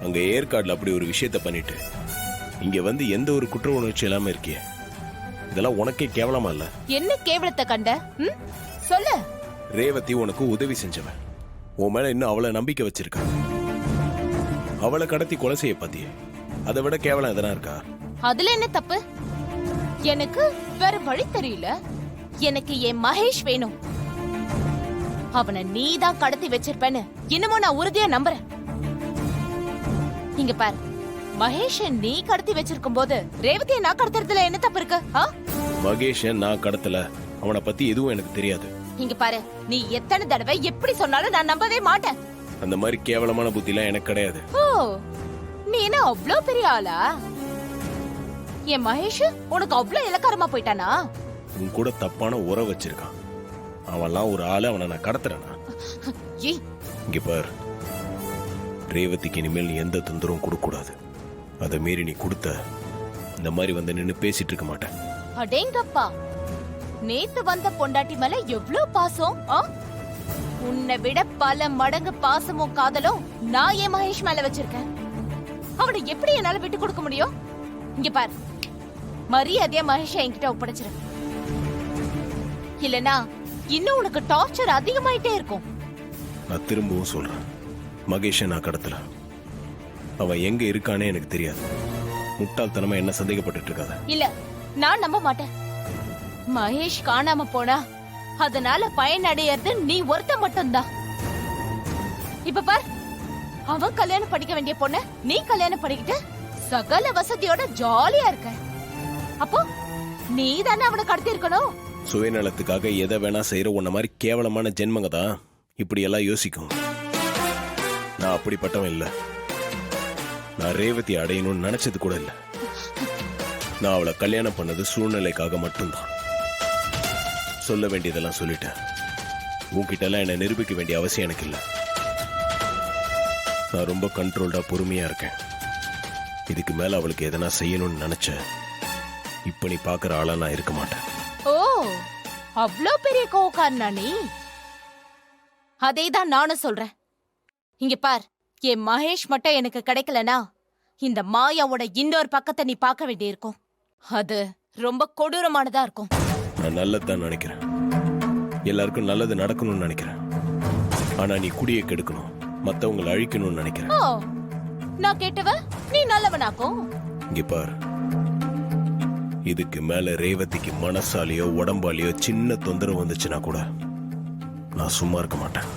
அங்க ஏற்காடுல அப்படி ஒரு விஷயத்த பண்ணிட்டு இங்க வந்து எந்த ஒரு குற்ற உணர்ச்சி இல்லாம இருக்கியே, இதெல்லாம் உனக்கே கேவலமா இல்ல? என்ன கேவலத்தை கண்ட? சொல்லு. ரேவதி உனக்கு உதவி செஞ்சவன், உன் மேல இன்னும் அவளை நம்பிக்கை வச்சிருக்கா. அவளை கடத்தி கொலை செய்ய பாத்தியே, அதை விட கேவலம் எதனா இருக்கா? அதுல என்ன தப்பு? எனக்கு வேற வழி தெரியல. எனக்கு என் மகேஷ் வேணும். அவனை நீதான் கடத்தி வச்சிருப்பேன்னு இன்னமும் நான் உறுதியா நம்புறேன். இங்க பாரு, மகேஷ நீ கடத்தி வச்சிருக்கும் போது ரேவதியை நான் கடத்துறதுல என்ன தப்பு இருக்கு? மகேஷன் நான் கடத்தல, அவனை பத்தி எதுவும் எனக்கு தெரியாது. இங்க பாரு, நீ எத்தனை தடவை எப்படி சொன்னாலும் நான் நம்பவே மாட்டேன். அந்த மாதிரி கேவலமான புத்தி எல்லாம் எனக்கு கிடையாது. ஓ, நீ என்ன அவ்ளோ பெரிய ஆளா? என் மகேஷ் உனக்கு அவ்ளோ இலக்காரமா போயிட்டானா? உன் கூட தப்பான உறவு வச்சிருக்கான். அவன்லாம் ஒரு ஆளு, அவனை நான் கடத்துறேனா? இங்க பாரு, ரேவதிக்கு இனிமேல் நீ எந்த தொந்தரவும் கொடுக்க கூடாது. அதை மீறி நீ கொடுத்த, இந்த மாதிரி வந்து நின்னு பேசிட்டு இருக்க மாட்டேன். அடேங்கப்பா, நேத்து வந்த பொண்டாட்டி மேல எவ்ளோ பாசம்! உன்னை விட பல மடங்கு பாசமும் காதலும் நான் என் மகேஷ் மேல வச்சிருக்கேன். அவனை எப்படி என்னால விட்டு கொடுக்க முடியும்? இங்க பாரு, மரியாதையா மகேஷ என்கிட்ட ஒப்படைச்சிரு. இல்லனா இன்னும் உனக்கு டார்ச்சர் அதிகமாயிட்டே இருக்கும். நான் திரும்பவும் சொல்றேன், மகேஷ நான் கடத்தல. அவன் எங்க இருக்கானே எனக்கு தெரியாது. முட்டாள்தனமா என்ன சந்தேகப்பட்டு இருக்காத. இல்ல, நான் நம்ப மாட்டேன். மகேஷ் காணாம போனா அதனால பயனடையறது நீ ஒருத்த மட்டும்தான். இப்ப பார், அவன் கல்யாணம் படிக்க வேண்டிய பொண்ண நீ கல்யாணம் பண்ணிக்கிட்டு சகல வசதியோட ஜாலியா இருக்க. அப்போ நீ தானே அவனை கடத்தி இருக்கணும். சுயநலத்துக்காக எதை வேணா செய்யற உன்ன மாதிரி கேவலமான ஜென்மங்க தான் இப்படி எல்லாம் யோசிக்கும். நான் அப்படிப்பட்டவன் இல்ல. நான் ரேவதி அடையணும்னு நினைச்சது கூட இல்ல. நான் அவளை கல்யாணம் பண்ணது சூழ்நிலைக்காக மட்டும்தான். சொல்ல வேண்டியதெல்லாம் சொல்லிட்டேன். உன்கிட்ட எல்லாம் என்ன நிரூபிக்க வேண்டிய அவசியம் எனக்கு இல்ல. நான் ரொம்ப கண்ட்ரோல்டா பொறுமையா இருக்கேன். இதுக்கு மேல அவளுக்கு எதனா செய்யணும்னு நினைச்ச, இப்ப நீ பாக்குற ஆளா நான் இருக்க மாட்டேன். ஓ, அவ்ளோ பெரிய கோவக்காரனா நீ? அதேதான் நானும் சொல்றேன். இங்க பார், என் மகேஷ் மட்டும் எனக்கு கிடைக்கலனா இந்த மாயாவோட இன்னொரு பக்கத்தை நீ பார்க்க வேண்டியிருக்கும். அது ரொம்ப கொடூரமானதா இருக்கும். நான் நல்லதுதான் நினைக்கிறேன். எல்லாருக்கும் நல்லது நடக்கணும்னு நினைக்கிறேன். ஆனா நீ குடியை கெடுக்கணும், மத்தவங்களை அழிக்கணும்னு நினைக்கிறேன். ஓ, நான் கேட்டவ நீ நல்லவனாக்கும். இங்க பார், இதுக்கு மேல ரேவதிக்கு மனசாலியோ உடம்பாலியோ சின்ன தொந்தரவு வந்துச்சுன்னா கூட நான் சும்மா இருக்க மாட்டேன்.